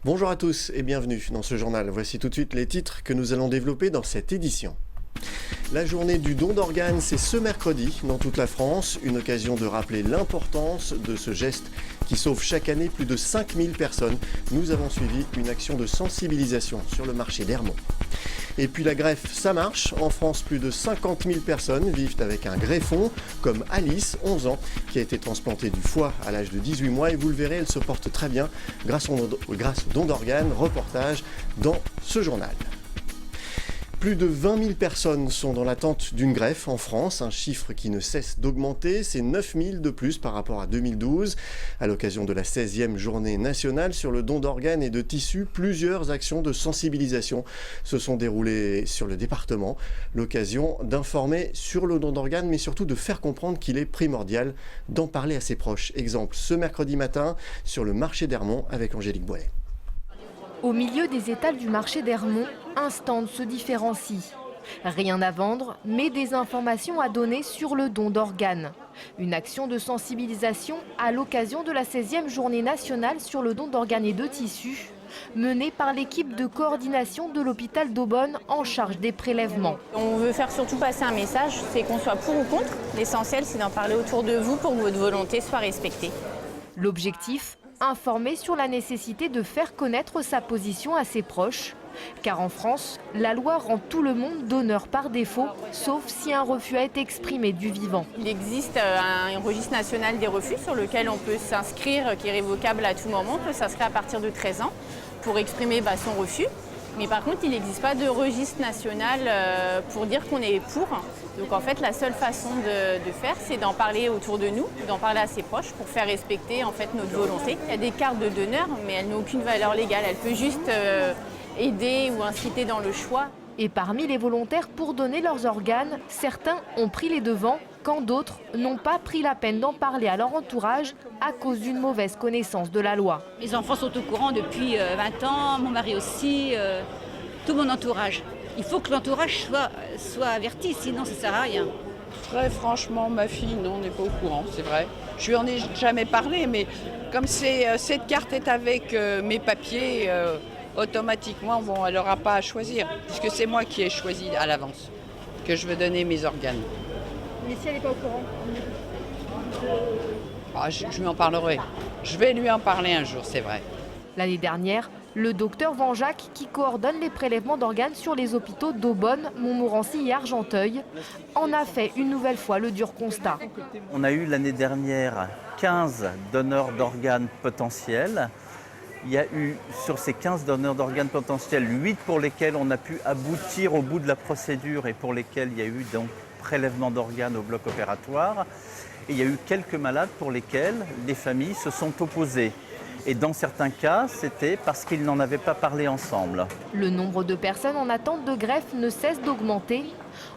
Bonjour à tous et bienvenue dans ce journal. Voici tout de suite les titres que nous allons développer dans cette édition. La journée du don d'organes, c'est ce mercredi dans toute la France, une occasion de rappeler l'importance de ce geste qui sauve chaque année plus de 5000 personnes. Nous avons suivi une action de sensibilisation sur le marché d'Hermont. Et puis la greffe, ça marche. En France, plus de 50 000 personnes vivent avec un greffon, comme Alice, 11 ans, qui a été transplantée du foie à l'âge de 18 mois. Et vous le verrez, elle se porte très bien grâce au don d'organes. Reportage dans ce journal. Plus de 20 000 personnes sont dans l'attente d'une greffe en France, un chiffre qui ne cesse d'augmenter, c'est 9 000 de plus par rapport à 2012. À l'occasion de la 16e journée nationale sur le don d'organes et de tissus, plusieurs actions de sensibilisation se sont déroulées sur le département. L'occasion d'informer sur le don d'organes, mais surtout de faire comprendre qu'il est primordial d'en parler à ses proches. Exemple, ce mercredi matin sur le marché d'Hermont avec Angélique Boilet. Au milieu des étals du marché d'Hermont, un stand se différencie. Rien à vendre, mais des informations à donner sur le don d'organes. Une action de sensibilisation à l'occasion de la 16e journée nationale sur le don d'organes et de tissus, menée par l'équipe de coordination de l'hôpital d'Aubonne en charge des prélèvements. On veut faire surtout passer un message, c'est qu'on soit pour ou contre. L'essentiel, c'est d'en parler autour de vous pour que votre volonté soit respectée. L'objectif ? Informer sur la nécessité de faire connaître sa position à ses proches. Car en France, la loi rend tout le monde donneur par défaut, sauf si un refus a été exprimé du vivant. Il existe un registre national des refus sur lequel on peut s'inscrire, qui est révocable à tout moment. On peut s'inscrire à partir de 13 ans pour exprimer son refus. Mais par contre, il n'existe pas de registre national pour dire qu'on est pour. Donc en fait, la seule façon de faire, c'est d'en parler autour de nous, d'en parler à ses proches pour faire respecter en fait notre volonté. Il y a des cartes de donneur, mais elles n'ont aucune valeur légale. Elles peuvent juste aider ou inciter dans le choix. Et parmi les volontaires pour donner leurs organes, certains ont pris les devants, quand d'autres n'ont pas pris la peine d'en parler à leur entourage à cause d'une mauvaise connaissance de la loi. Mes enfants sont au courant depuis 20 ans, mon mari aussi, tout mon entourage. Il faut que l'entourage soit averti, sinon ça ne sert à rien. Très franchement, ma fille, non, n'est pas au courant, c'est vrai. Je lui en ai jamais parlé, mais comme cette carte est avec mes papiers, automatiquement, elle n'aura pas à choisir, puisque c'est moi qui ai choisi à l'avance que je veux donner mes organes. Mais si elle n'est pas au courant? Je lui en parlerai. Je vais lui en parler un jour, c'est vrai. L'année dernière, le docteur Vanjac, qui coordonne les prélèvements d'organes sur les hôpitaux d'Aubonne, Montmorency et Argenteuil, en a fait une nouvelle fois le dur constat. On a eu l'année dernière 15 donneurs d'organes potentiels. Il y a eu sur ces 15 donneurs d'organes potentiels, 8 pour lesquels on a pu aboutir au bout de la procédure et pour lesquels il y a eu donc prélèvement d'organes au bloc opératoire. Et il y a eu quelques malades pour lesquels les familles se sont opposées. Et dans certains cas, c'était parce qu'ils n'en avaient pas parlé ensemble. Le nombre de personnes en attente de greffe ne cesse d'augmenter.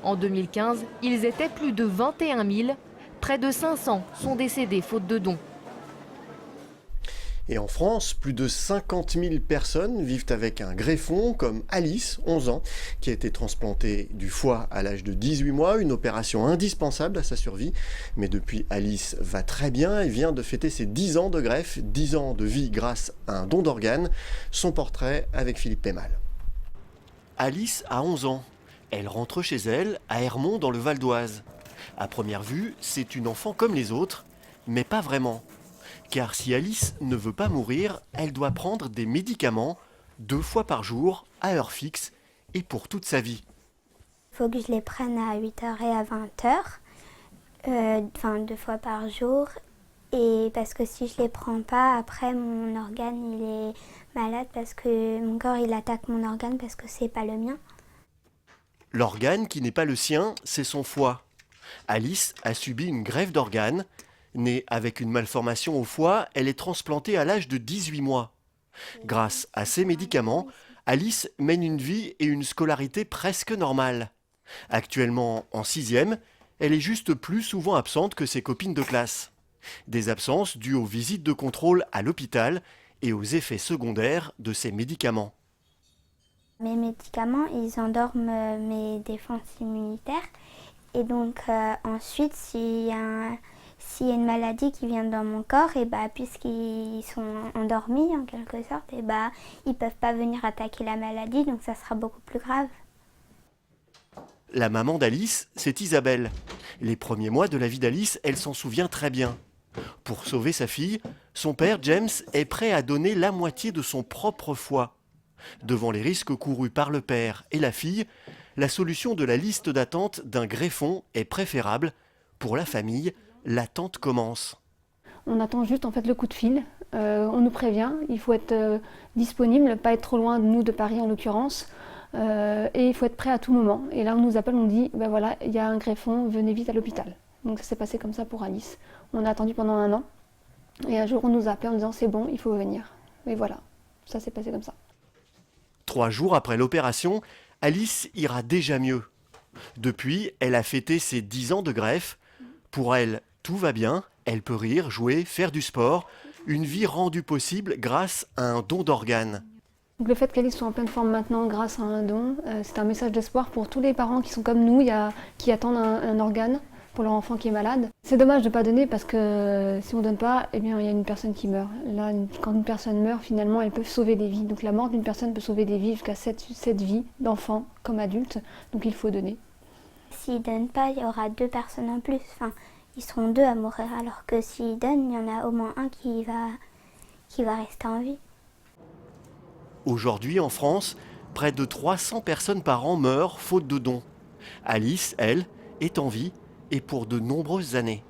En 2015, ils étaient plus de 21 000. Près de 500 sont décédés faute de dons. Et en France, plus de 50 000 personnes vivent avec un greffon, comme Alice, 11 ans, qui a été transplantée du foie à l'âge de 18 mois, une opération indispensable à sa survie. Mais depuis, Alice va très bien et vient de fêter ses 10 ans de greffe, 10 ans de vie grâce à un don d'organes. Son portrait avec Philippe Pémal. Alice a 11 ans. Elle rentre chez elle, à Hermont, dans le Val d'Oise. À première vue, c'est une enfant comme les autres, mais pas vraiment. Car si Alice ne veut pas mourir, elle doit prendre des médicaments 2 fois par jour, à heure fixe, et pour toute sa vie. Il faut que je les prenne à 8h et à 20h, 2 fois par jour. Et parce que si je les prends pas, après mon organe il est malade parce que mon corps il attaque mon organe parce que c'est pas le mien. L'organe qui n'est pas le sien, c'est son foie. Alice a subi une greffe d'organes. Née avec une malformation au foie, elle est transplantée à l'âge de 18 mois. Grâce à ces médicaments, Alice mène une vie et une scolarité presque normales. Actuellement en 6e, elle est juste plus souvent absente que ses copines de classe. Des absences dues aux visites de contrôle à l'hôpital et aux effets secondaires de ces médicaments. Mes médicaments, ils endorment mes défenses immunitaires. Et donc ensuite, s'il y a s'il y a une maladie qui vient dans mon corps, et puisqu'ils sont endormis en quelque sorte, ils ne peuvent pas venir attaquer la maladie, donc ça sera beaucoup plus grave. La maman d'Alice, c'est Isabelle. Les premiers mois de la vie d'Alice, elle s'en souvient très bien. Pour sauver sa fille, son père, James, est prêt à donner la moitié de son propre foie. Devant les risques courus par le père et la fille, la solution de la liste d'attente d'un greffon est préférable. Pour la famille, l'attente commence. On attend juste le coup de fil. On nous prévient, il faut être disponible, pas être trop loin de nous, de Paris en l'occurrence. Et il faut être prêt à tout moment. Et là, on nous appelle, on nous dit, voilà, il y a un greffon, venez vite à l'hôpital. Donc ça s'est passé comme ça pour Alice. On a attendu pendant 1 an. Et un jour, on nous a appelé en disant, c'est bon, il faut venir. Et voilà, ça s'est passé comme ça. 3 jours après l'opération, Alice ira déjà mieux. Depuis, elle a fêté ses 10 ans de greffe. Pour elle, tout va bien. Elle peut rire, jouer, faire du sport. Une vie rendue possible grâce à un don d'organes. Donc le fait qu'Alice soit en pleine forme maintenant grâce à un don, c'est un message d'espoir pour tous les parents qui sont comme nous, qui attendent un organe pour leur enfant qui est malade. C'est dommage de ne pas donner parce que si on ne donne pas, il y a une personne qui meurt. Là, quand une personne meurt, finalement, elle peut sauver des vies. Donc la mort d'une personne peut sauver des vies jusqu'à 7 vies d'enfants comme adultes. Donc il faut donner. S'ils ne donnent pas, il y aura 2 personnes en plus. Ils seront 2 à mourir, alors que s'ils donnent, il y en a au moins un qui va rester en vie. Aujourd'hui, en France, près de 300 personnes par an meurent faute de dons. Alice, elle, est en vie et pour de nombreuses années.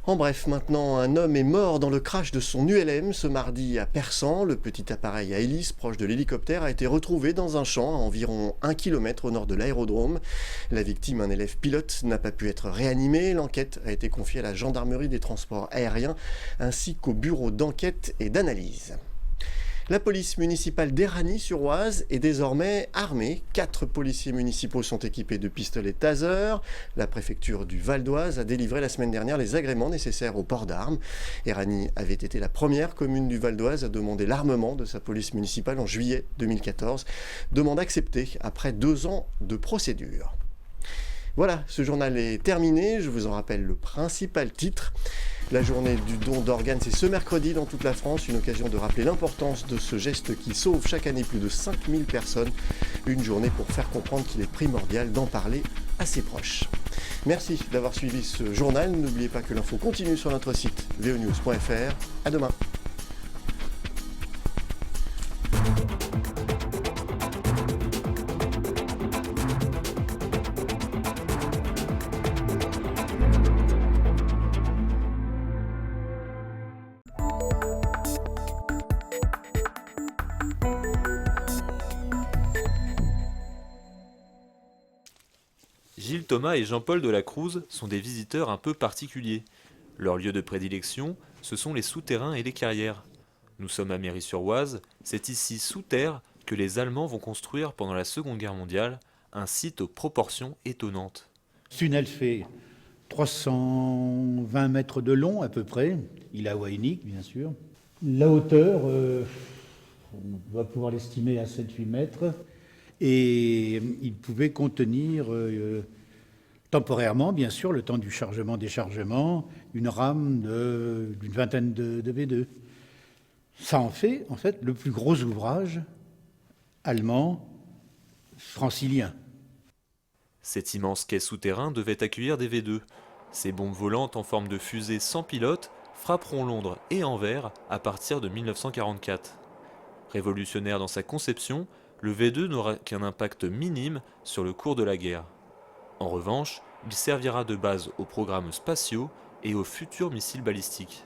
En bref, maintenant, un homme est mort dans le crash de son ULM ce mardi à Persan. Le petit appareil à hélice proche de l'hélicoptère a été retrouvé dans un champ à environ 1 km au nord de l'aérodrome. La victime, un élève pilote, n'a pas pu être réanimé. L'enquête a été confiée à la gendarmerie des transports aériens ainsi qu'au bureau d'enquête et d'analyse. La police municipale d'Éragny-sur-Oise est désormais armée. 4 policiers municipaux sont équipés de pistolets taser. La préfecture du Val d'Oise a délivré la semaine dernière les agréments nécessaires au port d'armes. Éragny avait été la première commune du Val d'Oise à demander l'armement de sa police municipale en juillet 2014. Demande acceptée après 2 ans de procédure. Voilà, ce journal est terminé. Je vous en rappelle le principal titre. La journée du don d'organes, c'est ce mercredi dans toute la France. Une occasion de rappeler l'importance de ce geste qui sauve chaque année plus de 5000 personnes. Une journée pour faire comprendre qu'il est primordial d'en parler à ses proches. Merci d'avoir suivi ce journal. N'oubliez pas que l'info continue sur notre site vonews.fr. À demain. Gilles Thomas et Jean-Paul Delacruz sont des visiteurs un peu particuliers. Leur lieu de prédilection, ce sont les souterrains et les carrières. Nous sommes à Méry-sur-Oise, c'est ici sous terre que les Allemands vont construire pendant la Seconde Guerre mondiale un site aux proportions étonnantes. Ce tunnel fait 320 mètres de long à peu près, il est à voie unique bien sûr. La hauteur, on va pouvoir l'estimer à 7-8 mètres. Et il pouvait contenir temporairement, bien sûr, le temps du chargement-déchargement, une rame d'une vingtaine de V2. Ça en fait, le plus gros ouvrage allemand francilien. Cet immense quai souterrain devait accueillir des V2. Ces bombes volantes en forme de fusée sans pilote frapperont Londres et Anvers à partir de 1944. Révolutionnaire dans sa conception, le V2 n'aura qu'un impact minime sur le cours de la guerre. En revanche, il servira de base aux programmes spatiaux et aux futurs missiles balistiques.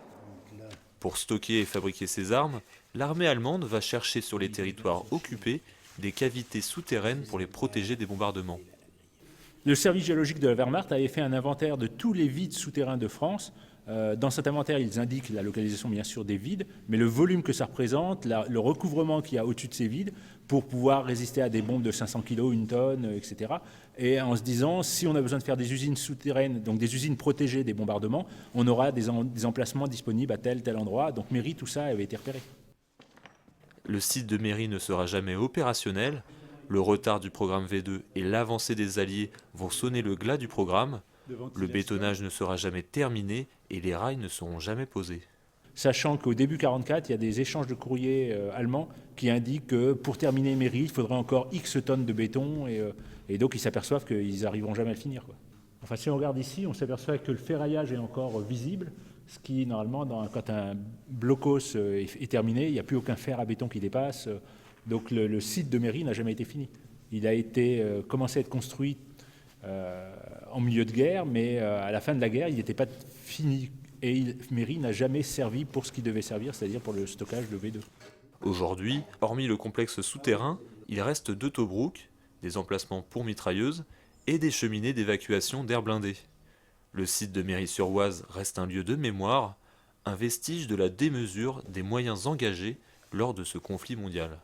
Pour stocker et fabriquer ces armes, l'armée allemande va chercher sur les territoires occupés des cavités souterraines pour les protéger des bombardements. Le service géologique de la Wehrmacht avait fait un inventaire de tous les vides souterrains de France. Dans cet inventaire, ils indiquent la localisation bien sûr des vides, mais le volume que ça représente, le recouvrement qu'il y a au-dessus de ces vides pour pouvoir résister à des bombes de 500 kg, 1 tonne, etc. Et en se disant, si on a besoin de faire des usines souterraines, donc des usines protégées des bombardements, on aura des emplacements disponibles à tel endroit. Donc Méry, tout ça avait été repéré. Le site de Méry ne sera jamais opérationnel. Le retard du programme V2 et l'avancée des Alliés vont sonner le glas du programme. Le bétonnage ne sera jamais terminé et les rails ne seront jamais posés. Sachant qu'au début 1944, il y a des échanges de courriers allemands qui indiquent que pour terminer Méry, il faudrait encore X tonnes de béton et donc ils s'aperçoivent qu'ils n'arriveront jamais à le finir, quoi. Enfin, si on regarde ici, on s'aperçoit que le ferraillage est encore visible, ce qui, normalement, quand un blocos est terminé, il n'y a plus aucun fer à béton qui dépasse. Donc le site de Méry n'a jamais été fini. Il a été commencé à être construit en milieu de guerre, mais à la fin de la guerre, il n'était pas fini. Et Méry n'a jamais servi pour ce qu'il devait servir, c'est-à-dire pour le stockage de V2. Aujourd'hui, hormis le complexe souterrain, il reste 2 Tobruk, des emplacements pour mitrailleuses et des cheminées d'évacuation d'air blindé. Le site de Méry-sur-Oise reste un lieu de mémoire, un vestige de la démesure des moyens engagés lors de ce conflit mondial.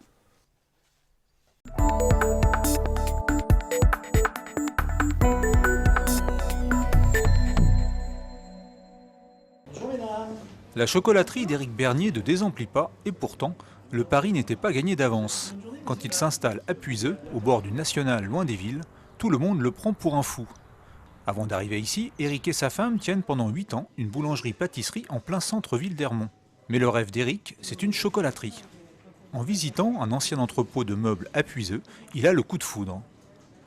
La chocolaterie d'Éric Bernier ne désemplit pas, et pourtant, le pari n'était pas gagné d'avance. Quand il s'installe à Puiseux, au bord du National loin des villes, tout le monde le prend pour un fou. Avant d'arriver ici, Éric et sa femme tiennent pendant 8 ans une boulangerie-pâtisserie en plein centre-ville d'Ermont. Mais le rêve d'Éric, c'est une chocolaterie. En visitant un ancien entrepôt de meubles à Puiseux, il a le coup de foudre.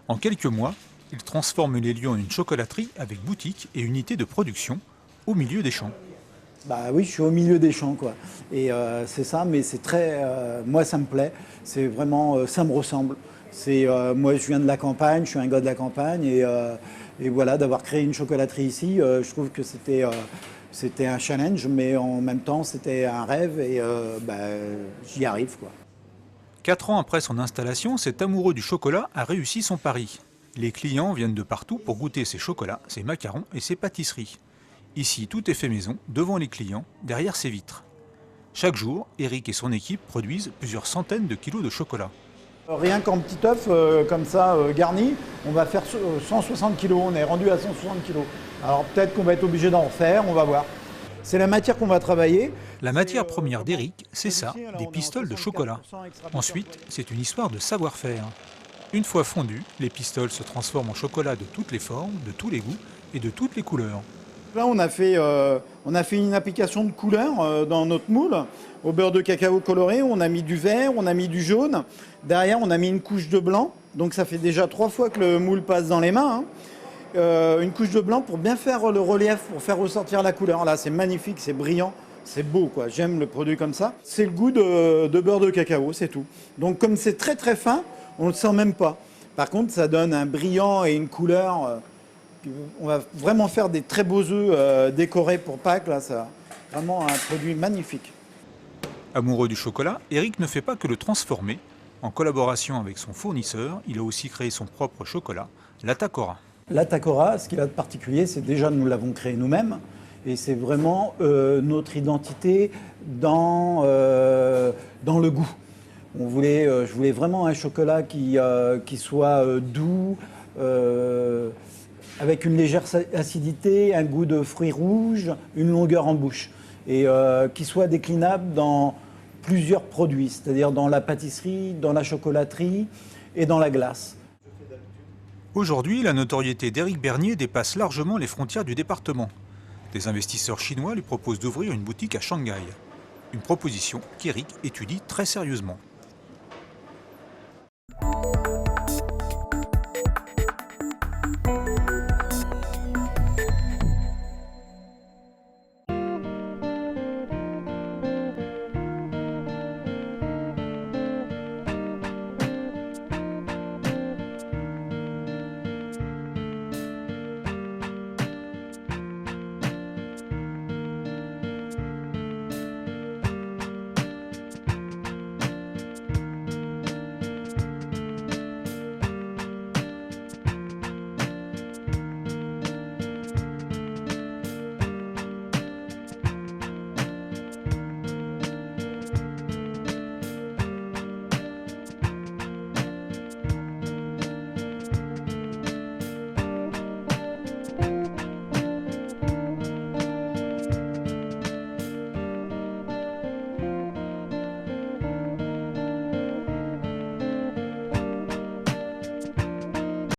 En quelques mois, il transforme les lieux en une chocolaterie avec boutique et unité de production au milieu des champs. Bah oui, je suis au milieu des champs, quoi. Et c'est ça, mais c'est très... moi, ça me plaît. C'est vraiment... ça me ressemble. Moi, je viens de la campagne, je suis un gars de la campagne. Et voilà, d'avoir créé une chocolaterie ici, je trouve que c'était un challenge, mais en même temps, c'était un rêve. Et j'y arrive, quoi. 4 ans après son installation, cet amoureux du chocolat a réussi son pari. Les clients viennent de partout pour goûter ses chocolats, ses macarons et ses pâtisseries. Ici, tout est fait maison, devant les clients, derrière ces vitres. Chaque jour, Éric et son équipe produisent plusieurs centaines de kilos de chocolat. Rien qu'en petit œuf, comme ça, garni, on va faire 160 kilos. On est rendu à 160 kilos. Alors peut-être qu'on va être obligé d'en refaire, on va voir. C'est la matière qu'on va travailler. La matière première d'Éric, c'est ça, des pistoles de chocolat. Ensuite, c'est une histoire de savoir-faire. Une fois fondus, les pistoles se transforment en chocolat de toutes les formes, de tous les goûts et de toutes les couleurs. Là, on a fait une application de couleur dans notre moule. Au beurre de cacao coloré, on a mis du vert, on a mis du jaune. Derrière, on a mis une couche de blanc. Donc ça fait déjà 3 fois que le moule passe dans les mains. Une couche de blanc pour bien faire le relief, pour faire ressortir la couleur. Là, c'est magnifique, c'est brillant, c'est beau, quoi. J'aime le produit comme ça. C'est le goût de beurre de cacao, c'est tout. Donc comme c'est très très fin, on ne le sent même pas. Par contre, ça donne un brillant et une couleur... On va vraiment faire des très beaux œufs décorés pour Pâques. Là, c'est vraiment un produit magnifique. Amoureux du chocolat, Éric ne fait pas que le transformer. En collaboration avec son fournisseur, il a aussi créé son propre chocolat, l'Atacora. L'Atacora, ce qu'il a de particulier, c'est déjà nous l'avons créé nous-mêmes. Et c'est vraiment notre identité dans le goût. Je voulais vraiment un chocolat qui soit doux, avec une légère acidité, un goût de fruits rouges, une longueur en bouche. Et qui soit déclinable dans plusieurs produits, c'est-à-dire dans la pâtisserie, dans la chocolaterie et dans la glace. Aujourd'hui, la notoriété d'Éric Bernier dépasse largement les frontières du département. Des investisseurs chinois lui proposent d'ouvrir une boutique à Shanghai. Une proposition qu'Éric étudie très sérieusement.